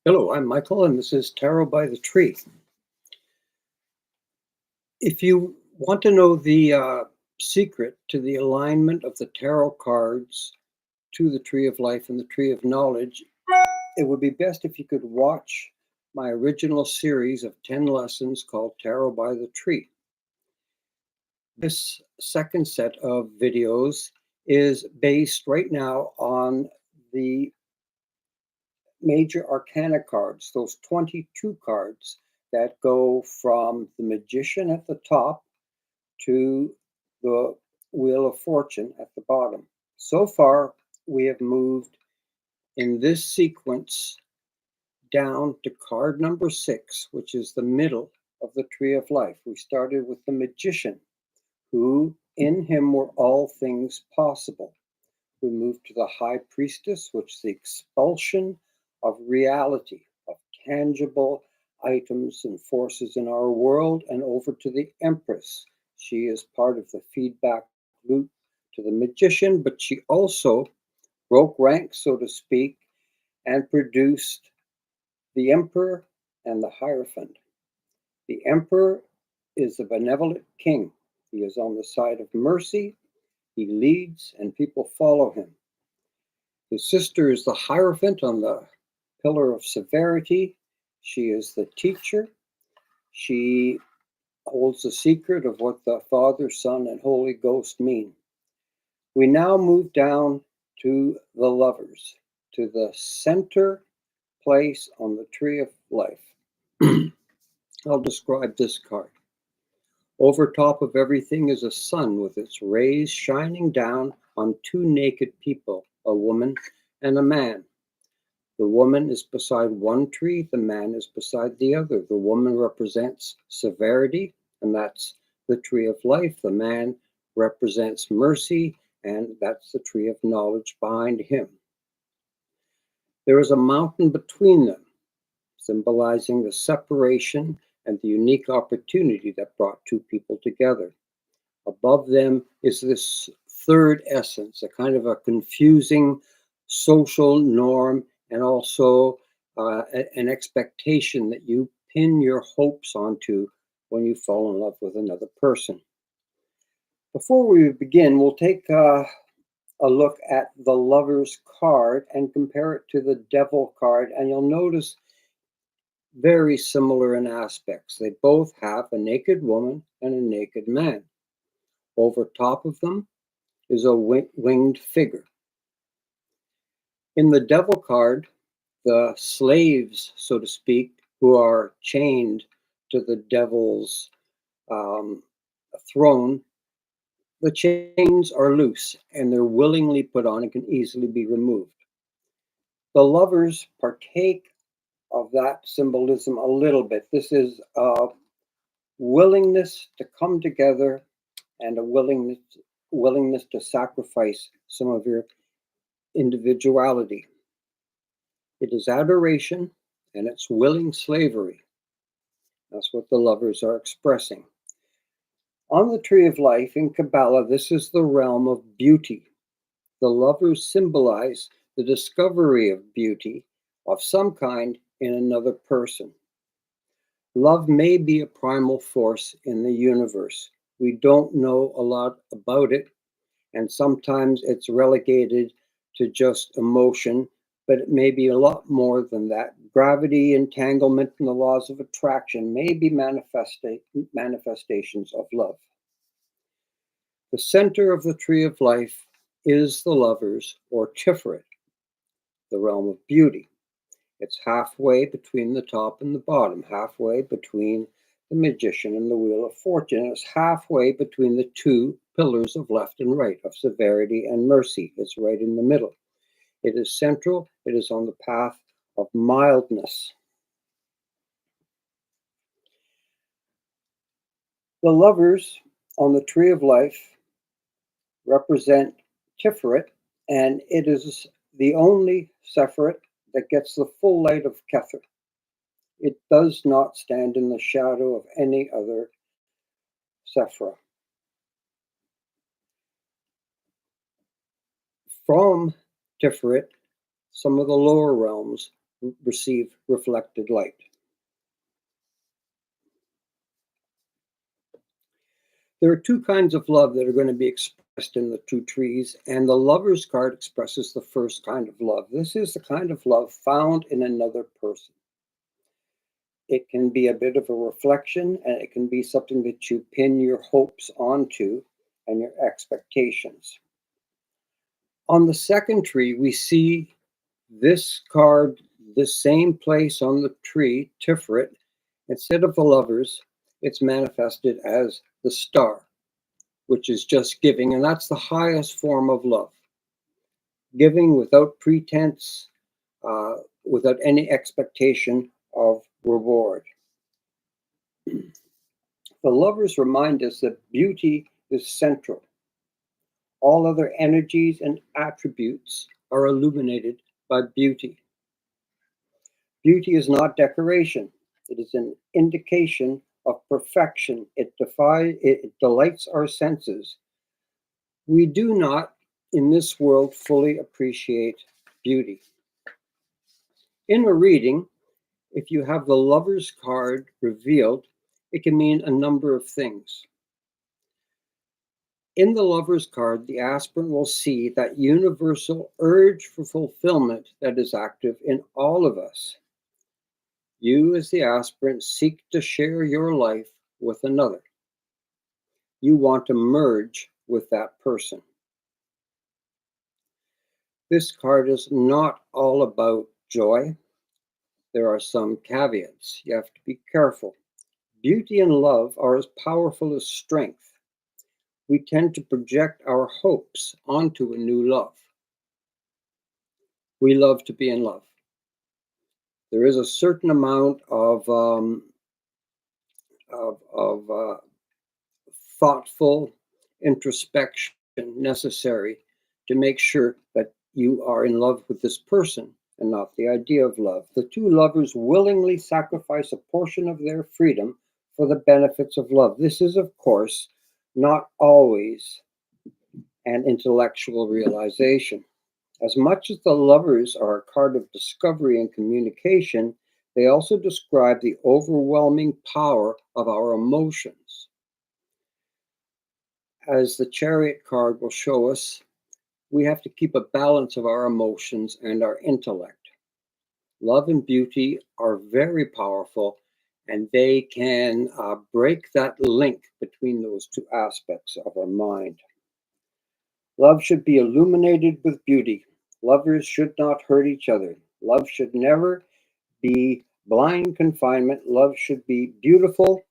Hello, I'm Michael, and this is Tarot by the Tree. If you want to know the secret to the alignment of the tarot cards to the Tree of Life and the Tree of Knowledge, it would be best if you could watch my original series of 10 lessons called Tarot by the Tree. This second set of videos is based right now on the major arcana cards, those 22 cards that go from the Magician at the top to the Wheel of Fortune at the bottom. So far, we have moved in this sequence down to card number 6, which is the middle of the Tree of Life. We started with the Magician, who in him were all things possible. We moved to the High Priestess, which is the expulsion of reality, of tangible items and forces in our world, and over to the Empress. She is part of the feedback loop to the Magician, but she also broke ranks, so to speak, and produced the Emperor and the Hierophant. The Emperor is the benevolent king. He is on the side of mercy. He leads, and people follow him. His sister is the Hierophant on the pillar of severity. She is the teacher. She holds the secret of what the Father, Son, and Holy Ghost mean. We now move down to the Lovers, to the center place on the Tree of Life. I'll describe this card. Over top of everything is a sun with its rays shining down on two naked people, a woman and a man. The woman is beside one tree, the man is beside the other. The woman represents severity, and that's the Tree of Life. The man represents mercy, and that's the Tree of Knowledge behind him. There is a mountain between them, symbolizing the separation and the unique opportunity that brought two people together. Above them is this third essence, a kind of a confusing social norm, and also an expectation that you pin your hopes onto when you fall in love with another person. Before we begin, we'll take a look at the Lover's card and compare it to the Devil card, and you'll notice very similar in aspects. They both have a naked woman and a naked man. Over top of them is a winged figure. In the Devil card, the slaves, so to speak, who are chained to the devil's throne, the chains are loose and they're willingly put on and can easily be removed. The Lovers partake of that symbolism a little bit. This is a willingness to come together and a willingness to sacrifice some of your individuality. It is adoration and it's willing slavery. That's what the Lovers are expressing. On the Tree of Life in Kabbalah, this is the realm of beauty. The Lovers symbolize the discovery of beauty of some kind in another person. Love may be a primal force in the universe. We don't know a lot about it, and sometimes it's relegated to just emotion, but it may be a lot more than that. Gravity, entanglement, and the laws of attraction may be manifestations of love. The center of the Tree of Life is the Lovers, or Tiferet, the realm of beauty. It's halfway between the top and the bottom, halfway between the Magician and the Wheel of Fortune. It's halfway between the two pillars of left and right, of severity and mercy. It's right in the middle. It is central. It is on the path of mildness. The Lovers on the Tree of Life represent Tiferet, and it is the only Sephirot that gets the full light of Kether. It does not stand in the shadow of any other Sephirah. From Tiferet, some of the lower realms receive reflected light. There are two kinds of love that are going to be expressed in the two trees, and the Lover's card expresses the first kind of love. This is the kind of love found in another person. It can be a bit of a reflection, and it can be something that you pin your hopes onto and your expectations. On the second tree, we see this card, the same place on the tree, Tiferet. Instead of the Lovers, it's manifested as the Star, which is just giving, and that's the highest form of love. Giving without pretense, without any expectation of reward. The Lovers remind us that beauty is central. All other energies and attributes are illuminated by beauty. Beauty is not decoration. It is an indication of perfection. It delights our senses. We do not, in this world, fully appreciate beauty. In a reading, if you have the Lover's card revealed, it can mean a number of things. In the Lover's card, the aspirant will see that universal urge for fulfillment that is active in all of us. You, as the aspirant, seek to share your life with another. You want to merge with that person. This card is not all about joy. There are some caveats. You have to be careful. Beauty and love are as powerful as strength. We tend to project our hopes onto a new love. We love to be in love. There is a certain amount of thoughtful introspection necessary to make sure that you are in love with this person and not the idea of love. The two lovers willingly sacrifice a portion of their freedom for the benefits of love. This is, of course, not always an intellectual realization. As much as the Lovers are a card of discovery and communication, they also describe the overwhelming power of our emotions. As the Chariot card will show us, we have to keep a balance of our emotions and our intellect. Love and beauty are very powerful, and they can break that link between those two aspects of our mind. Love should be illuminated with beauty. Lovers should not hurt each other. Love should never be blind confinement. Love should be beautiful.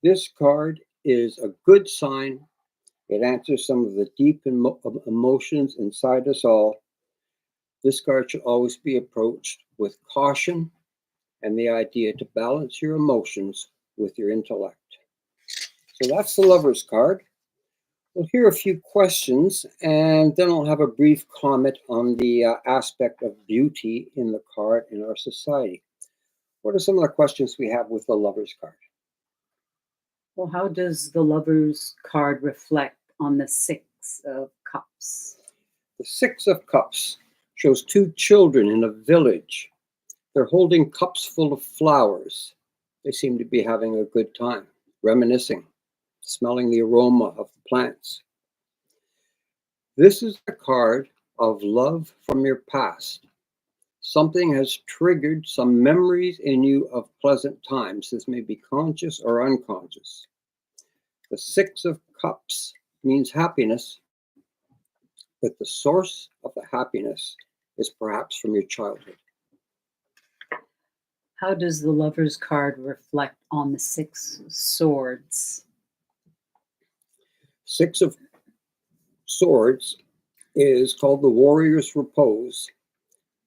This card is a good sign. It answers some of the deep emotions inside us all. This card should always be approached with caution and the idea to balance your emotions with your intellect. So that's the Lover's card. We'll hear a few questions, and then I'll have a brief comment on the aspect of beauty in the card in our society. What are some of the questions we have with the Lover's card? Well, how does the Lover's card reflect on the Six of Cups? The Six of Cups shows two children in a village. They're holding cups full of flowers. They seem to be having a good time, reminiscing, smelling the aroma of the plants. This is a card of love from your past. Something has triggered some memories in you of pleasant times. This may be conscious or unconscious. The Six of Cups means happiness, but the source of the happiness is perhaps from your childhood. How does the Lover's card reflect on the Six of Swords? Six of Swords is called the Warrior's Repose.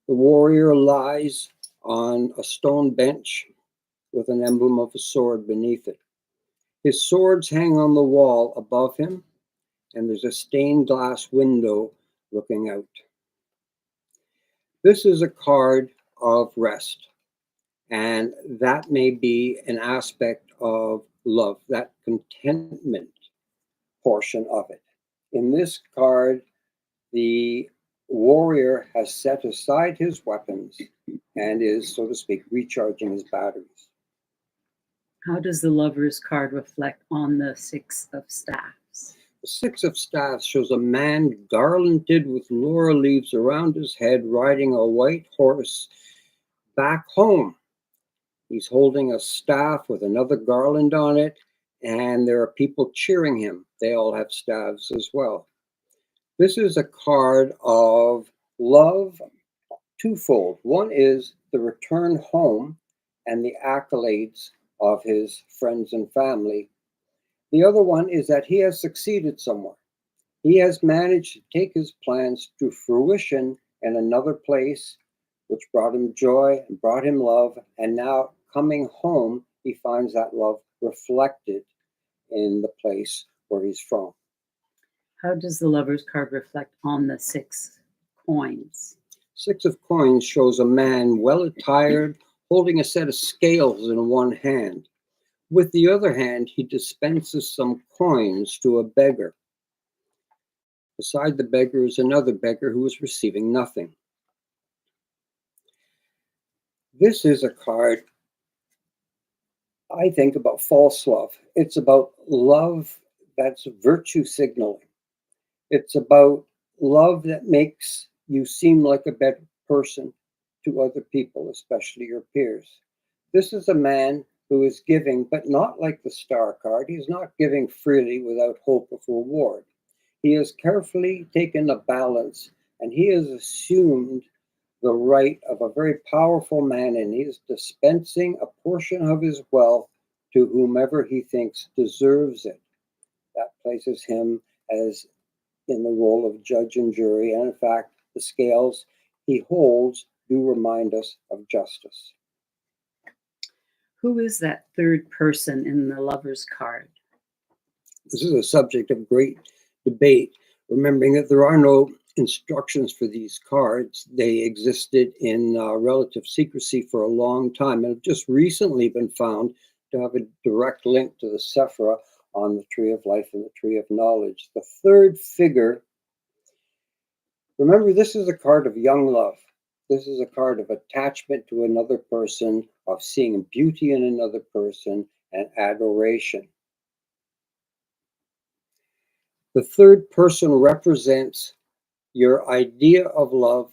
The warrior lies on a stone bench with an emblem of a sword beneath it. His swords hang on the wall above him, and there's a stained glass window looking out. This is a card of rest, and that may be an aspect of love, that contentment portion of it. In this card, the warrior has set aside his weapons and is, so to speak, recharging his batteries. How does the Lover's card reflect on the Six of Staffs? The Six of Staffs shows a man garlanded with laurel leaves around his head, riding a white horse back home. He's holding a staff with another garland on it, and there are people cheering him. They all have staves as well. This is a card of love twofold. One is the return home and the accolades of his friends and family. The other one is that he has succeeded somewhere. He has managed to take his plans to fruition in another place, which brought him joy and brought him love. And now coming home, he finds that love reflected in the place where he's from. How does the Lover's card reflect on the Six Coins? Six of Coins shows a man well attired, holding a set of scales in one hand. With the other hand, he dispenses some coins to a beggar. Beside the beggar is another beggar who is receiving nothing. This is a card, I think, about false love. It's about love that's virtue signaling. It's about love that makes you seem like a better person to other people, especially your peers. This is a man who is giving, but not like the Star card. He's not giving freely without hope of reward. He has carefully taken a balance, and he has assumed the right of a very powerful man, and he is dispensing a portion of his wealth to whomever he thinks deserves it. That places him as in the role of judge and jury, and in fact, the scales he holds do remind us of justice. Who is that third person in the Lover's card? This is a subject of great debate, remembering that there are no instructions for these cards. They existed in relative secrecy for a long time and have just recently been found to have a direct link to the Sephira on the Tree of Life and the Tree of Knowledge. The third figure, remember, this is a card of young love. This is a card of attachment to another person, of seeing beauty in another person, and adoration. The third person represents your idea of love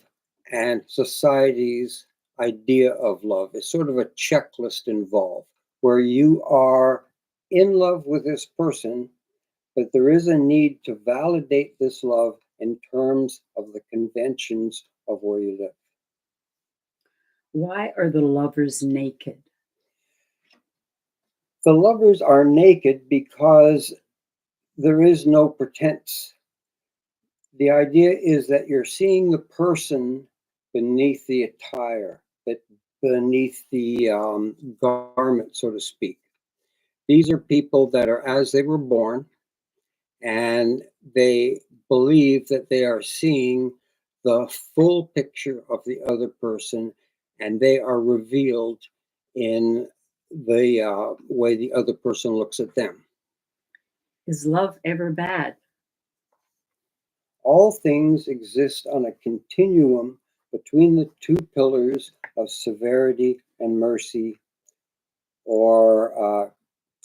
and society's idea of love. It's sort of a checklist involved where you are in love with this person, but there is a need to validate this love in terms of the conventions of where you live. Why are the lovers naked? The lovers are naked because there is no pretense. The idea is that you're seeing the person beneath the attire, that beneath the garment, so to speak. These are people that are as they were born, and they believe that they are seeing the full picture of the other person, and they are revealed in the way the other person looks at them. Is love ever bad? All things exist on a continuum between the two pillars of severity and mercy, or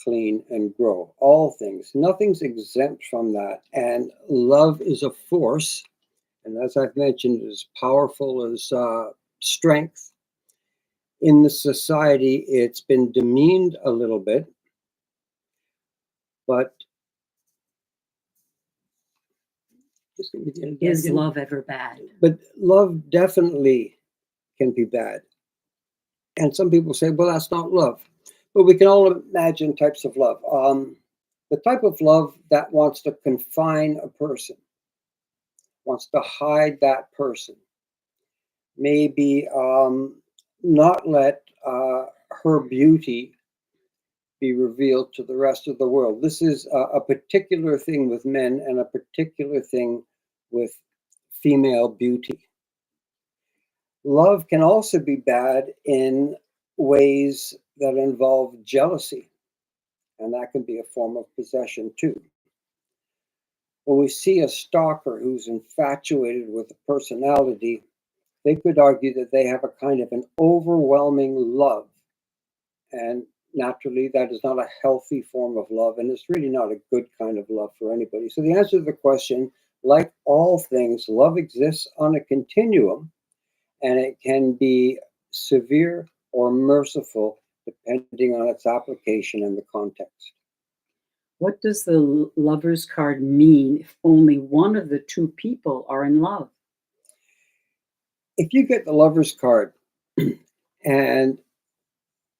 clean and grow. All things. Nothing's exempt from that. And love is a force. And as I've mentioned, as powerful as strength. In the society, it's been demeaned a little bit. But Is love ever bad? But love definitely can be bad. And some people say, well, that's not love. But we can all imagine types of love. The type of love that wants to confine a person, wants to hide that person, maybe not let her beauty be revealed to the rest of the world. This is a particular thing with men and a particular thing with female beauty. Love can also be bad in ways that involve jealousy, and that can be a form of possession too. When we see a stalker who's infatuated with a personality, they could argue that they have a kind of an overwhelming love. And naturally, that is not a healthy form of love, and it's really not a good kind of love for anybody. So, the answer to the question, like all things, love exists on a continuum, and it can be severe or merciful depending on its application and the context. What does the lover's card mean if only one of the two people are in love? If you get the lover's card and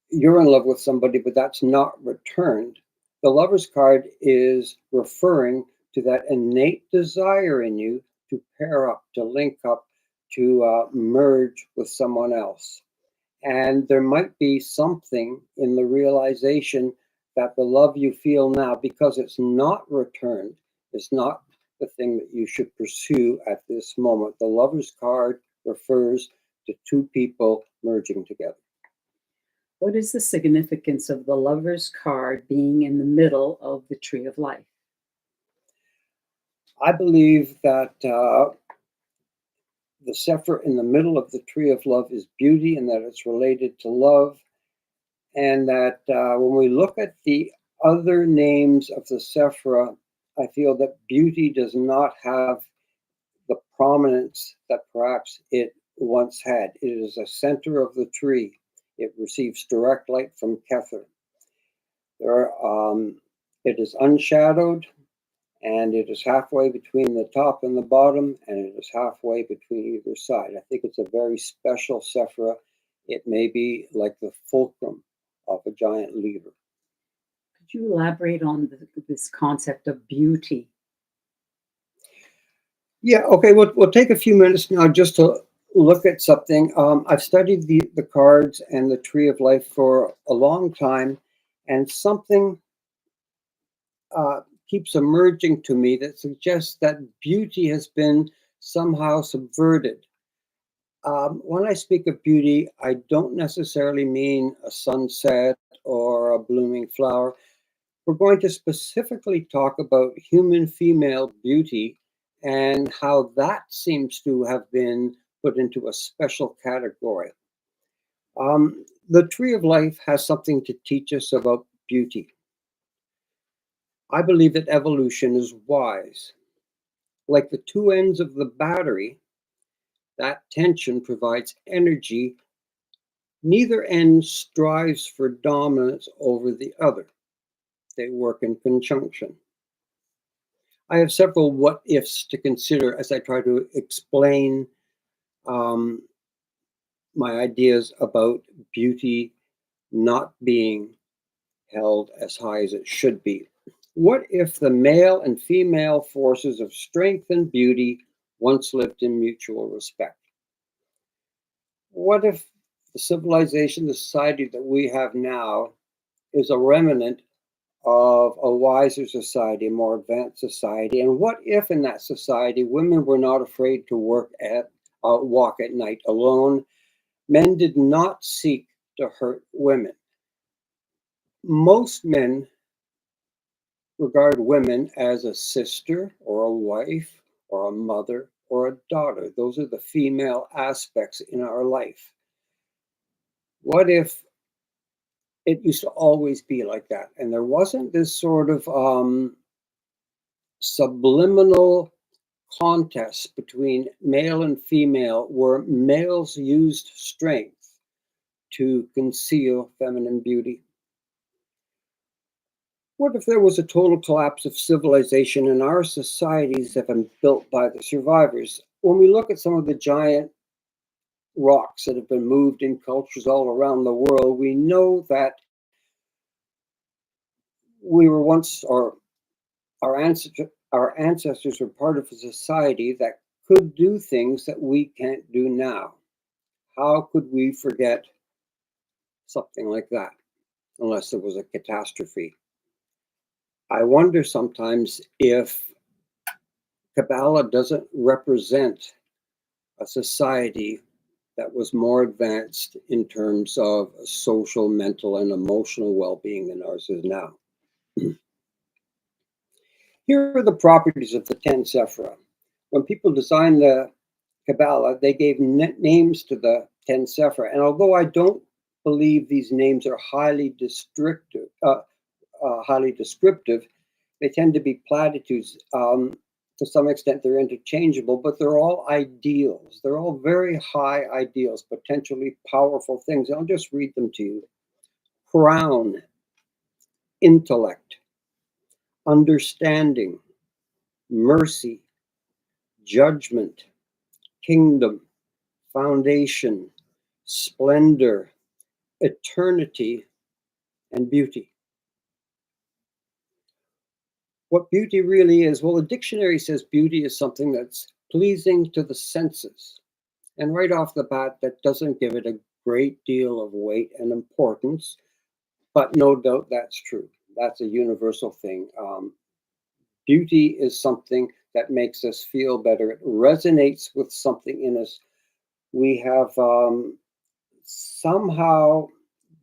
you're in love with somebody, but that's not returned, the lover's card is referring to that innate desire in you to pair up, to link up, to merge with someone else. And there might be something in the realization that the love you feel now, because it's not returned, is not the thing that you should pursue at this moment. The lover's card refers to two people merging together. What is the significance of the lover's card being in the middle of the tree of life? I believe that the Sephir in the middle of the tree of love is beauty, and that it's related to love. And that when we look at the other names of the Sephira, I feel that beauty does not have the prominence that perhaps it once had. It is a center of the tree. It receives direct light from Kether. It is unshadowed, and it is halfway between the top and the bottom, and it is halfway between either side. I think it's a very special Sephira. It may be like the fulcrum of a giant lever. Could you elaborate on this concept of beauty? Yeah, okay, we'll take a few minutes now just to look at something. I've studied the cards and the tree of life for a long time, and something keeps emerging to me that suggests that beauty has been somehow subverted. When I speak of beauty, I don't necessarily mean a sunset or a blooming flower. We're going to specifically talk about human female beauty and how that seems to have been put into a special category. The tree of life has something to teach us about beauty. I believe that evolution is wise. Like the two ends of the battery, that tension provides energy. Neither end strives for dominance over the other. They work in conjunction. I have several what ifs to consider as I try to explain um, my ideas about beauty not being held as high as it should be. What if the male and female forces of strength and beauty once lived in mutual respect? What if the civilization, the society that we have now, is a remnant of a wiser society, a more advanced society? And what if in that society women were not afraid to walk at night alone? Men did not seek to hurt women. Most men regard women as a sister or a wife or a mother or a daughter. Those are the female aspects in our life. What if it used to always be like that, and there wasn't this sort of subliminal contest between male and female where males used strength to conceal feminine beauty? What if there was a total collapse of civilization and our societies have been built by the survivors? When we look at some of the giant rocks that have been moved in cultures all around the world, we know that we were once, or our ancestors were part of a society that could do things that we can't do now. How could we forget something like that unless there was a catastrophe? I wonder sometimes if Kabbalah doesn't represent a society that was more advanced in terms of social, mental, and emotional well being than ours is now. Here are the properties of the 10 Sephira. When people designed the Kabbalah, they gave names to the 10 Sephira. And although I don't believe these names are highly descriptive, they tend to be platitudes. To some extent, they're interchangeable, but they're all ideals. They're all very high ideals, potentially powerful things. I'll just read them to you. Crown, intellect, understanding, mercy, judgment, kingdom, foundation, splendor, eternity, and beauty. What beauty really is, well, the dictionary says beauty is something that's pleasing to the senses. And right off the bat, that doesn't give it a great deal of weight and importance, but no doubt that's true. That's a universal thing. Beauty is something that makes us feel better. It resonates with something in us. We have somehow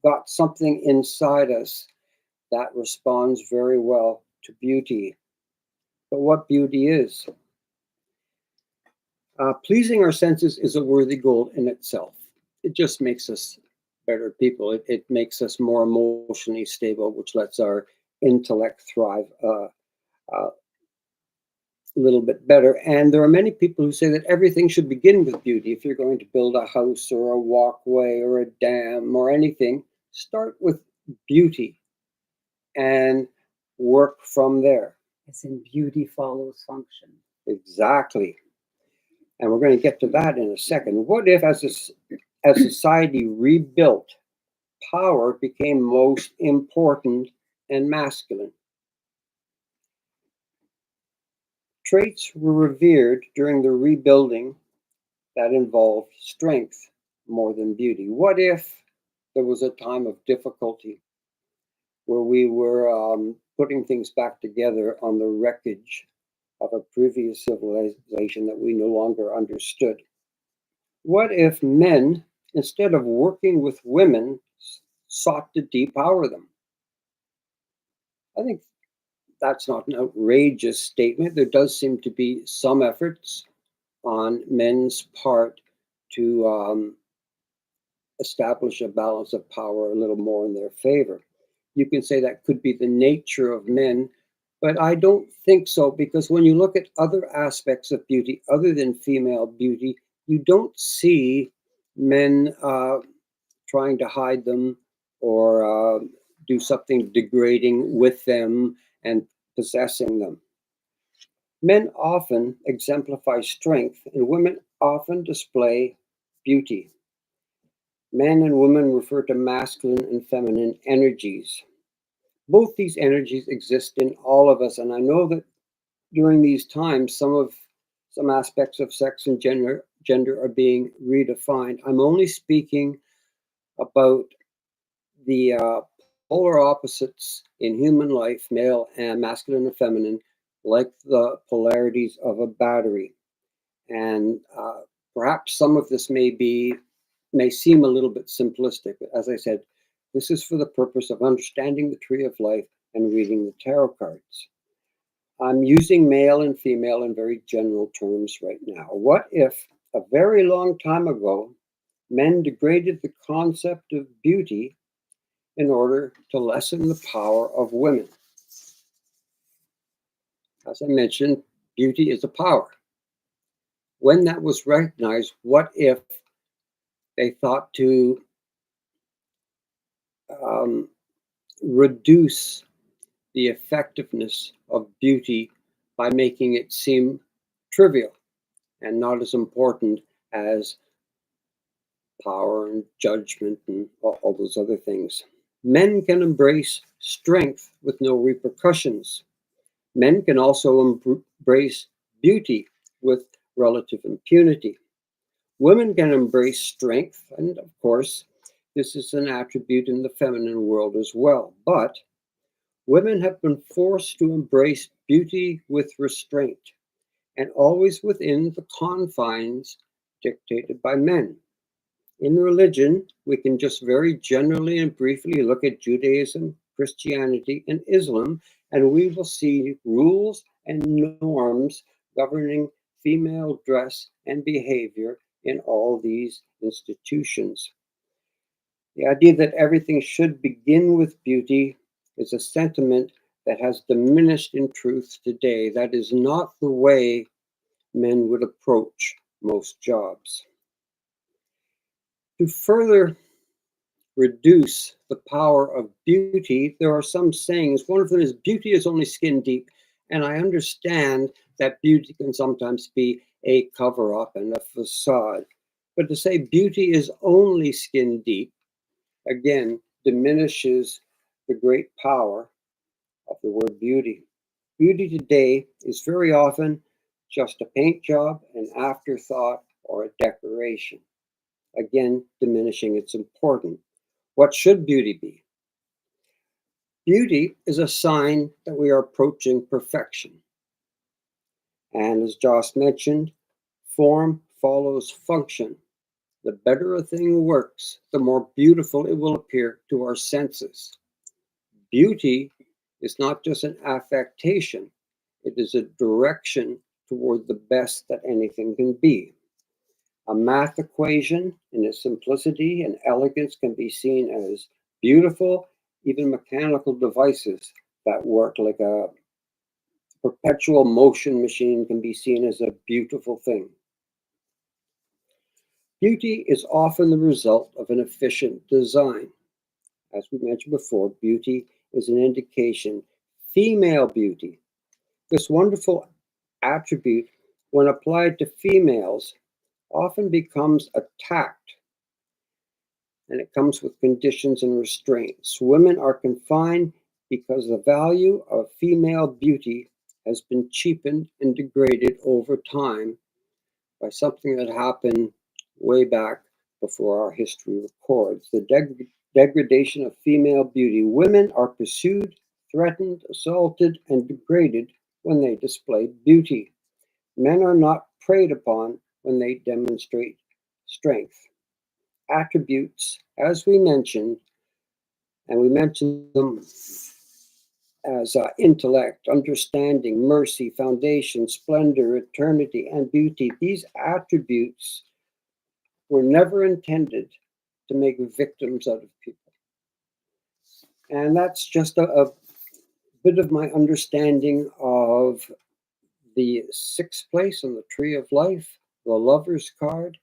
got something inside us that responds very well to beauty. But what beauty is? Pleasing our senses is a worthy goal in itself. It just makes us better people. It makes us more emotionally stable, which lets our intellect thrive a little bit better. And there are many people who say that everything should begin with beauty. If you're going to build a house or a walkway or a dam or anything, start with beauty and work from there. As in beauty follows function. Exactly. And we're going to get to that in a second. What if, as society rebuilt, power became most important and masculine? Traits were revered during the rebuilding that involved strength more than beauty. What if there was a time of difficulty where we were putting things back together on the wreckage of a previous civilization that we no longer understood? What if men, instead of working with women, sought to depower them? I think that's not an outrageous statement. There does seem to be some efforts on men's part to establish a balance of power a little more in their favor. You can say that could be the nature of men, but I don't think so, because when you look at other aspects of beauty other than female beauty, you don't see men trying to hide them or do something degrading with them and possessing them. Men often exemplify strength, and women often display beauty. Men and women refer to masculine and feminine energies. Both these energies exist in all of us, and I know that during these times, some aspects of sex and gender are being redefined. I'm only speaking about the polar opposites in human life, male and masculine and feminine, like the polarities of a battery. And perhaps some of this may seem a little bit simplistic, but as I said, this is for the purpose of understanding the tree of life and reading the tarot cards. I'm using male and female in very general terms right now. What if a very long time ago, men degraded the concept of beauty in order to lessen the power of women? As I mentioned, beauty is a power. When that was recognized, what if they thought to reduce the effectiveness of beauty by making it seem trivial and not as important as power and judgment and all those other things? Men can embrace strength with no repercussions. Men can also embrace beauty with relative impunity. Women can embrace strength, and of course, this is an attribute in the feminine world as well. But women have been forced to embrace beauty with restraint, and always within the confines dictated by men. In religion, we can just very generally and briefly look at Judaism, Christianity, and Islam, and we will see rules and norms governing female dress and behavior in all these institutions. The idea that everything should begin with beauty is a sentiment that has diminished in truth today. That is not the way men would approach most jobs. To further reduce the power of beauty, there are some sayings. One of them is beauty is only skin deep. And I understand that beauty can sometimes be a cover up and a facade. But to say beauty is only skin deep, again, diminishes the great power of the word beauty. Beauty today is very often just a paint job, an afterthought, or a decoration, again, diminishing its importance. What should beauty be? Beauty is a sign that we are approaching perfection. And as Joss mentioned, form follows function. The better a thing works, the more beautiful it will appear to our senses. Beauty is not just an affectation, it is a direction toward the best that anything can be. A math equation in its simplicity and elegance can be seen as beautiful. Even mechanical devices that work like a perpetual motion machine can be seen as a beautiful thing. Beauty is often the result of an efficient design. As we mentioned before, beauty is an indication. Female beauty, this wonderful attribute, when applied to females, often becomes attacked, and it comes with conditions and restraints. Women are confined because the value of female beauty has been cheapened and degraded over time by something that happened way back before our history records. The degradation of female beauty. Women are pursued, threatened, assaulted, and degraded when they display beauty. Men are not preyed upon when they demonstrate strength. Attributes, as we mentioned, and we mentioned them as intellect, understanding, mercy, foundation, splendor, eternity, and beauty. These attributes were never intended to make victims out of people. And that's just a bit of my understanding of the sixth place on the tree of life, the lover's card,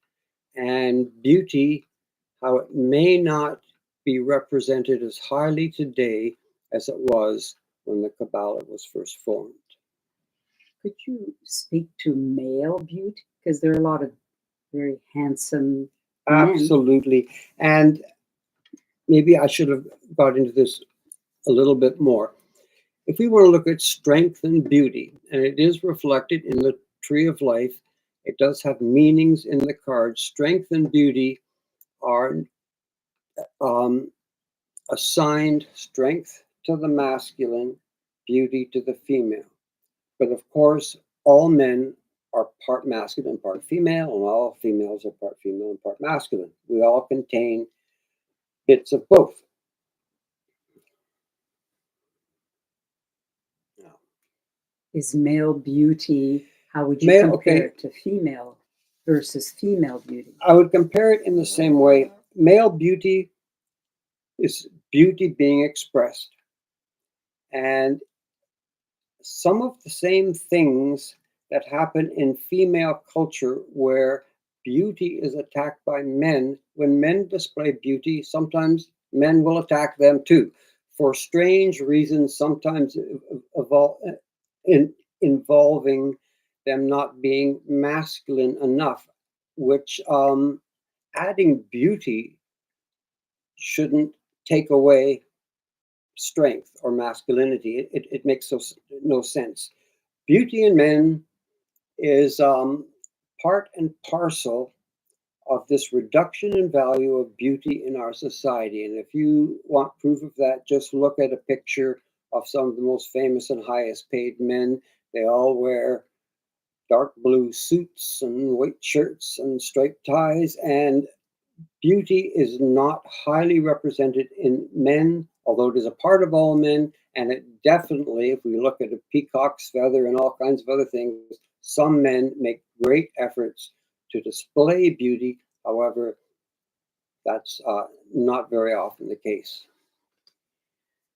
and beauty, how it may not be represented as highly today as it was when the Kabbalah was first formed. Could you speak to male beauty? Because there are a lot of very handsome men. Absolutely. And maybe I should have got into this a little bit more. If we want to look at strength and beauty, and it is reflected in the tree of life, it does have meanings in the cards. Strength and beauty are assigned strength to the masculine, beauty to the female. But of course, all men are part masculine, part female, and all females are part female and part masculine. We all contain bits of both. Is male beauty, how would you compare it to female versus female beauty? I would compare it in the same way. Male beauty is beauty being expressed. And some of the same things that happen in female culture where beauty is attacked by men, when men display beauty, sometimes men will attack them too. For strange reasons, sometimes involving them not being masculine enough, which adding beauty shouldn't take away strength or masculinity. It makes no sense. Beauty in men is part and parcel of this reduction in value of beauty in our society. And if you want proof of that, just look at a picture of some of the most famous and highest paid men. They all wear dark blue suits and white shirts and striped ties, and beauty is not highly represented in men although it is a part of all men, and it definitely, if we look at a peacock's feather and all kinds of other things, some men make great efforts to display beauty. However, that's not very often the case.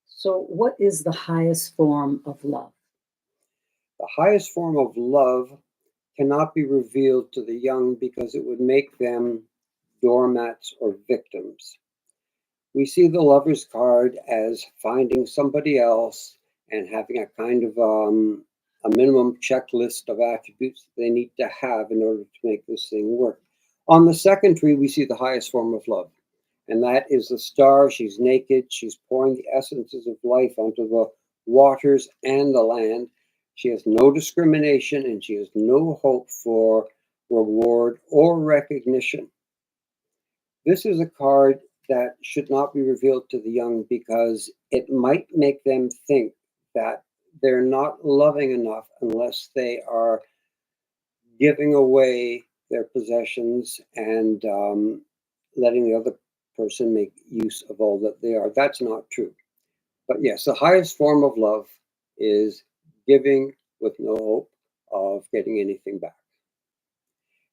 So, what is the highest form of love? The highest form of love cannot be revealed to the young because it would make them doormats or victims. We see the lover's card as finding somebody else and having a kind of a minimum checklist of attributes they need to have in order to make this thing work. On the second tree, we see the highest form of love, and that is the star. She's naked. She's pouring the essences of life onto the waters and the land. She has no discrimination, and she has no hope for reward or recognition. This is a card that should not be revealed to the young because it might make them think that they're not loving enough unless they are giving away their possessions and letting the other person make use of all that they are. That's not true. But yes, the highest form of love is giving with no hope of getting anything back.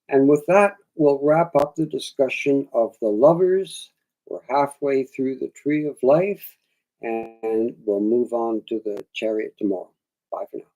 And with that, we'll wrap up the discussion of the lovers. We're halfway through the tree of life, and we'll move on to the chariot tomorrow. Bye for now.